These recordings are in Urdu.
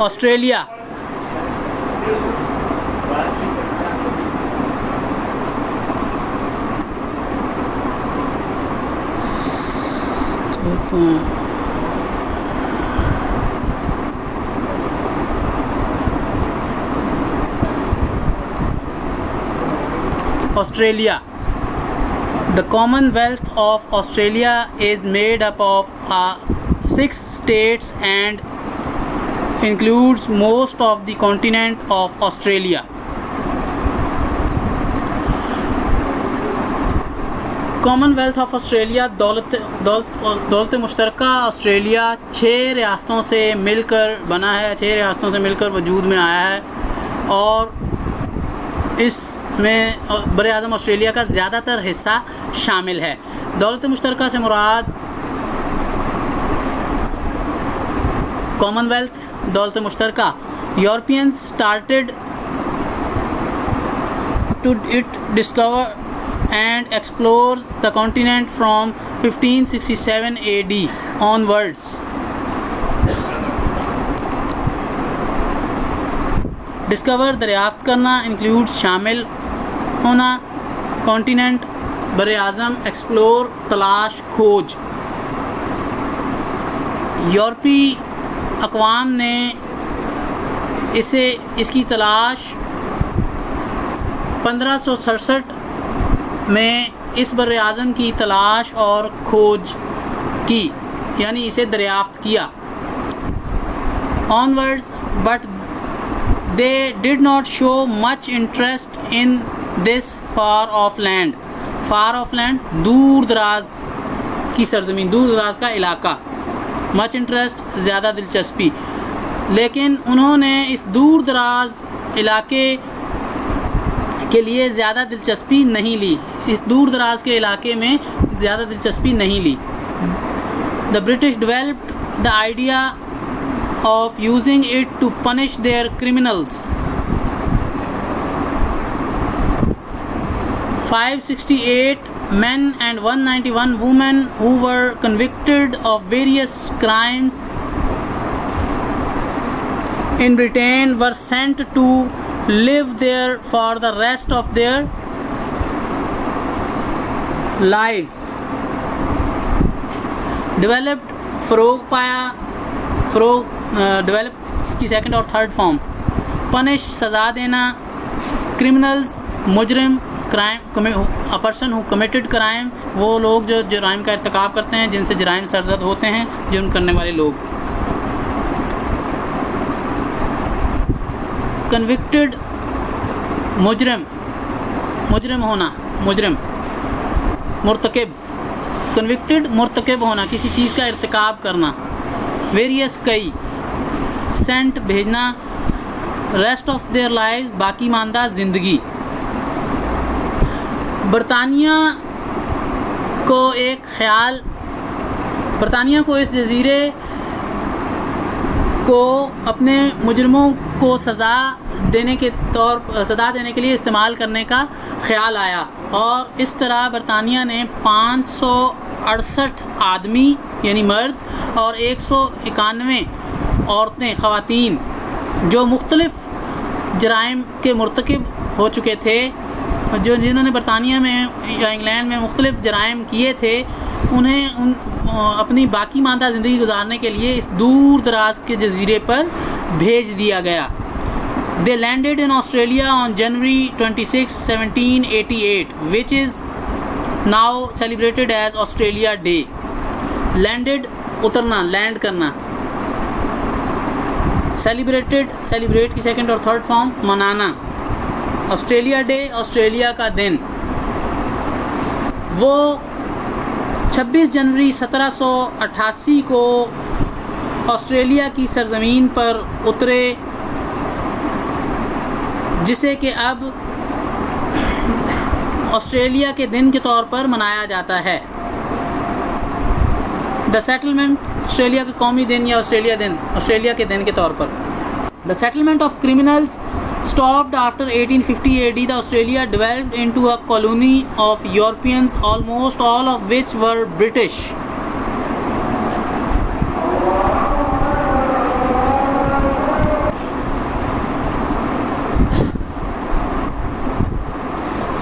Australia. Australia. The Commonwealth of Australia is made up of 6 states and includes most of the continent of Australia. Common wealth of Australia دولت مشترکہ آسٹریلیا 6 ریاستوں سے مل کر بنا ہے، 6 ریاستوں سے مل کر وجود میں آیا ہے، اور اس میں براعظم آسٹریلیا کا زیادہ تر حصہ شامل ہے. دولت مشترکہ سے مراد کامن ویلتھ دولت مشترکہ. Europeans started to discover and explores the continent from 1567 AD onwards. Discover دریافت کرنا، انکلوڈ شامل ہونا، کانٹیننٹ بر اعظم، ایکسپلور تلاش کھوج. یورپی اقوام نے اس کی تلاش 1567 میں اس بر اعظم کی تلاش اور کھوج کی، یعنی اسے دریافت کیا. onwards but they did not show much interest in this far off land. far off land دور دراز کی سرزمین، دور دراز کا علاقہ. much interest زیادہ دلچسپی، لیکن انہوں نے اس دور دراز علاقے کے لیے زیادہ دلچسپی نہیں لی، اس دور دراز کے علاقے میں زیادہ دلچسپی نہیں لی. The British developed the idea of using it to punish their criminals. 568 men and 191 women who were convicted of various crimes in Britain were sent to live there for the rest of their lives. Developed فروغ پایا، ڈیولپ کی سیکنڈ اور تھرڈ فارم. پنش سزا دینا، کرمنلز مجرم، crime a person who committed crime وہ لوگ جو جرائم کا ارتکاب کرتے ہیں، جن سے جرائم سرزد ہوتے ہیں، جرم کرنے والے لوگ. کنوکٹڈ مجرم ہونا، مجرم. مرتکب کنوکٹڈ مرتکب ہونا، کسی چیز کا ارتکاب کرنا. ویریس کئی. سینٹ بھیجنا. ریسٹ آف دیئر لائف باقی ماندہ زندگی. برطانیہ کو اس جزیرے کو اپنے مجرموں کو سزا دینے کے لیے استعمال کرنے کا خیال آیا، اور اس طرح برطانیہ نے 568 آدمی یعنی مرد اور 191 عورتیں خواتین جو مختلف جرائم کے مرتکب ہو چکے تھے، جنہوں نے برطانیہ میں یا انگلینڈ میں مختلف جرائم کیے تھے، انہیں اپنی باقی ماندہ زندگی گزارنے کے لیے اس دور دراز کے جزیرے پر بھیج دیا گیا. They landed in Australia on January 26, 1788, which is now celebrated as Australia Day. Landed اترنا، لینڈ کرنا. celebrate کی سیکنڈ اور تھرڈ فارم منانا. آسٹریلیا ڈے آسٹریلیا کا دن. وہ 26 جنوری 1788 کو آسٹریلیا کی سرزمین پر اترے، جسے کہ اب آسٹریلیا کے دن کے طور پر منایا جاتا ہے. دا سیٹلمنٹ آسٹریلیا کے قومی دن یا آسٹریلیا کے دن کے طور پر. The settlement of criminals stopped after 1850 AD. The Australia developed into a colony of Europeans, almost all of which were British.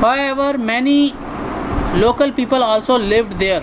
However, many local people also lived there.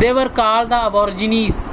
They were called the aborigines,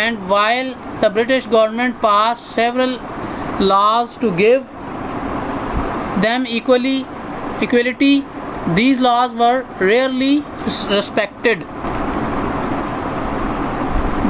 And while the British government passed several laws to give them equality, these laws were rarely respected.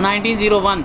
1901।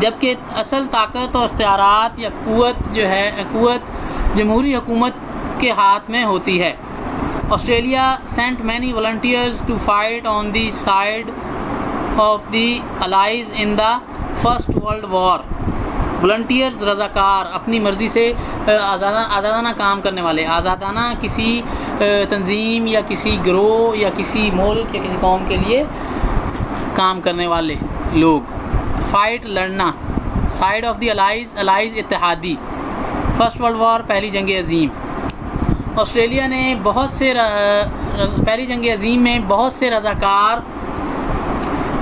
جبکہ اصل طاقت اور اختیارات یا قوت جمہوری حکومت کے ہاتھ میں ہوتی ہے۔ Australia sent many volunteers to fight on the side of the Allies in the First World War۔ Volunteers رضاکار، اپنی مرضی سے آزادانہ کام کرنے والے، آزادانہ کسی تنظیم یا کسی گروہ یا کسی ملک یا کسی قوم کے لیے کام کرنے والے لوگ۔ فائٹ لڑنا، سائڈ آف دی الائز اتحادی، فرسٹ ورلڈ وار پہلی جنگ عظیم۔ آسٹریلیا نے پہلی جنگ عظیم میں بہت سے رضاکار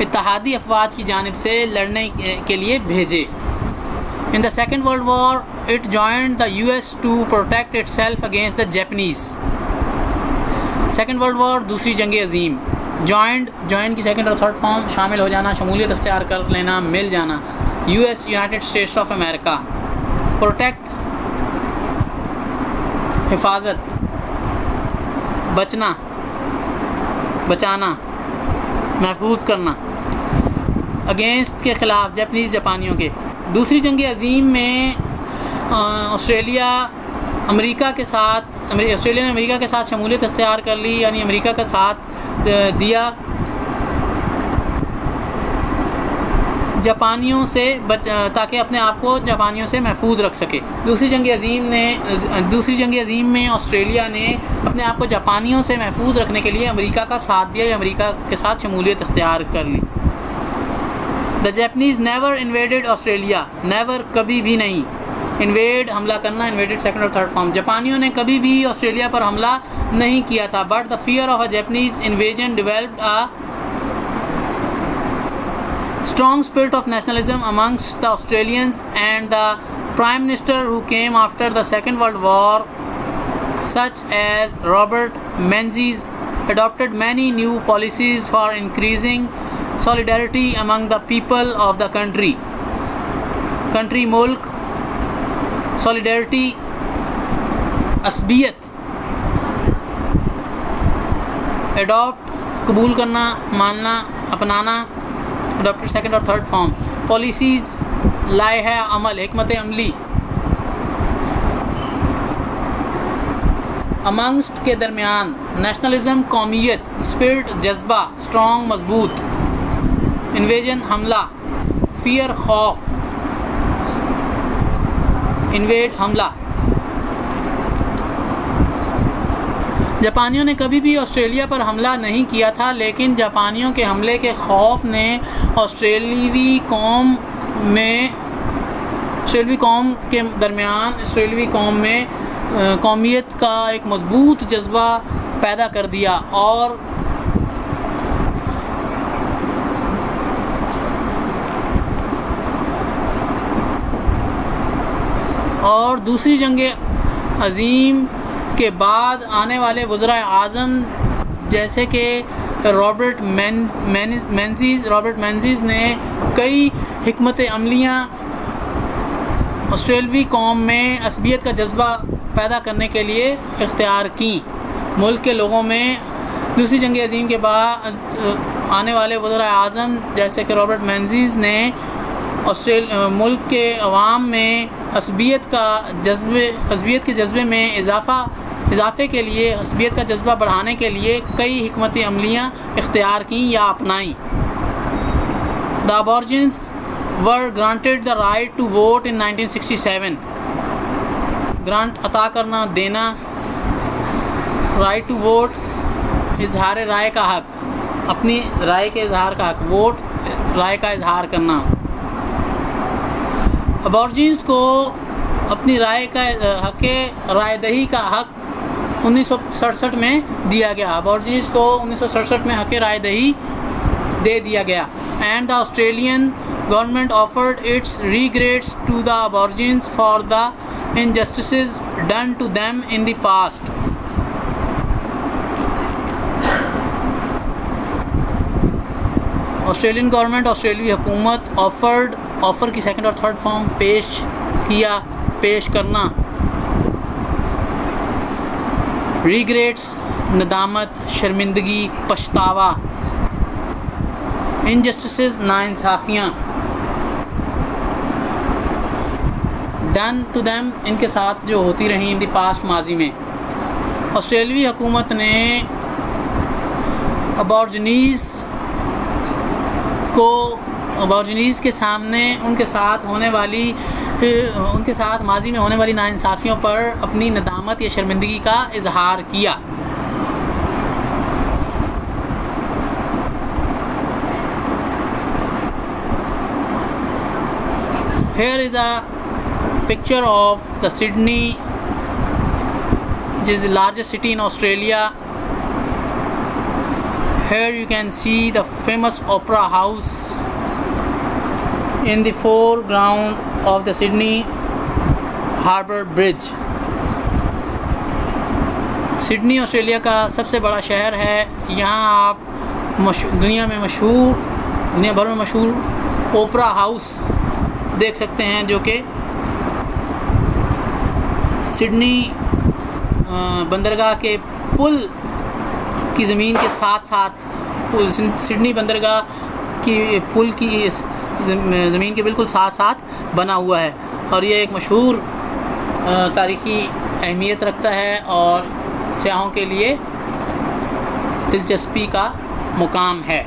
اتحادی افواج کی جانب سے لڑنے کے لیے بھیجے۔ In the Second World War, it joined the US to protect itself against the Japanese۔ Second world war دوسری جنگ عظیم۔ جوائن کی سیکنڈ اور تھرڈ فارم شامل ہو جانا، شمولیت اختیار کر لینا، مل جانا۔ US United States of America. Protect حفاظت، بچانا، محفوظ کرنا۔ اگینسٹ کے خلاف، جاپانیوں کے۔ دوسری جنگ عظیم میں آسٹریلیا نے امریکہ کے ساتھ شمولیت اختیار کر لی، یعنی امریکہ کا ساتھ دیا جاپانیوں سے تاکہ اپنے آپ کو جاپانیوں سے محفوظ رکھ سکے۔ دوسری جنگ عظیم میں آسٹریلیا نے اپنے آپ کو جاپانیوں سے محفوظ رکھنے کے لیے امریکہ کا ساتھ دیا یا امریکہ کے ساتھ شمولیت اختیار کر لی۔ The Japanese never invaded Australia۔ never کبھی بھی نہیں۔ invade حملہ کرنا، invaded سیکنڈ اور تھرڈ فارم۔ جاپانیوں نے کبھی بھی آسٹریلیا پر حملہ نہیں کیا تھا۔ but the fear of a Japanese invasion developed a strong spirit of nationalism amongst the Australians, and the Prime Minister who came after the Second World War, such as Robert Menzies, adopted many new policies for increasing solidarity among the people of the country۔ Malik, solidarity، عصبیت۔ adopt قبول کرنا، ماننا، اپنانا، adopted سیکنڈ اور تھرڈ فارم۔ پالیسیز، لائحہ عمل، حکمت عملی۔ amongst کے درمیان، نیشنلزم قومیت، اسپرٹ جذبہ، اسٹرانگ مضبوط۔ انویژن حملہ، فیئر خوف، انویڈ حملہ۔ جاپانیوں نے کبھی بھی آسٹریلیا پر حملہ نہیں کیا تھا، لیکن جاپانیوں کے حملے کے خوف نے آسٹریلوی قوم کے درمیان آسٹریلوی قوم میں قومیت کا ایک مضبوط جذبہ پیدا کر دیا، اور دوسری جنگ عظیم کے بعد آنے والے وزرائے اعظم جیسے کہ رابرٹ مینزیز نے کئی حکمت عملیاں آسٹریلوی قوم میں عصبیت کا جذبہ پیدا کرنے کے لیے اختیار کیں۔ ملک کے لوگوں میں دوسری جنگ عظیم کے بعد آنے والے وزرائے اعظم جیسے کہ رابرٹ مینزیز نے ملک کے عوام میں عصبیت کے جذبے میں اضافے کے لیے، عصبیت کا جذبہ بڑھانے کے لیے کئی حکمت عملیاں اختیار کیں یا اپنائیں۔ The Aborigines were granted the right to vote in 1967۔ Grant عطا کرنا، دینا، رائٹ ٹو ووٹ، اظہار رائے کا حق، اپنی رائے کے اظہار کا حق، ووٹ رائے کا اظہار کرنا۔ ابورجینز کو اپنی رائے کا حق رائے دہی کا حق 1967 میں دیا گیا۔ ابورجینز کو 1967 میں حق رائے دہی دے دیا گیا۔ And the Australian government offered its regrets to the aborigines for the injustices done to them in the past۔ Australian government, آسٹریلوی حکومت آفر کی سیکنڈ اور تھرڈ فارم پیش کرنا۔ ریگریٹس ندامت، شرمندگی، پچھتاوا۔ انجسٹسز ناانصافیاں۔ ڈن ٹو دیم ان کے ساتھ جو ہوتی رہیں ان دی پاسٹ ماضی میں. آسٹریلوی حکومت نے ابورجنیز کے سامنے ان کے ساتھ ماضی میں ہونے والی ناانصافیوں پر اپنی ندامت یا شرمندگی کا اظہار کیا. Here is a picture of the Sydney, which is the largest city in Australia. Here you can see the famous Opera House in the foreground of the Sydney Harbour Bridge. Sydney Australia کا سب سے بڑا شہر ہے. یہاں آپ دنیا بھر میں مشہور اوپرا ہاؤس دیکھ سکتے ہیں جو کہ سڈنی بندرگاہ کے پل کی زمین کے ساتھ سڈنی بندرگاہ کی پل کی زمین کے بالکل ساتھ بنا ہوا ہے. اور یہ ایک مشہور تاریخی اہمیت رکھتا ہے اور سیاحوں کے لیے دلچسپی کا مقام ہے.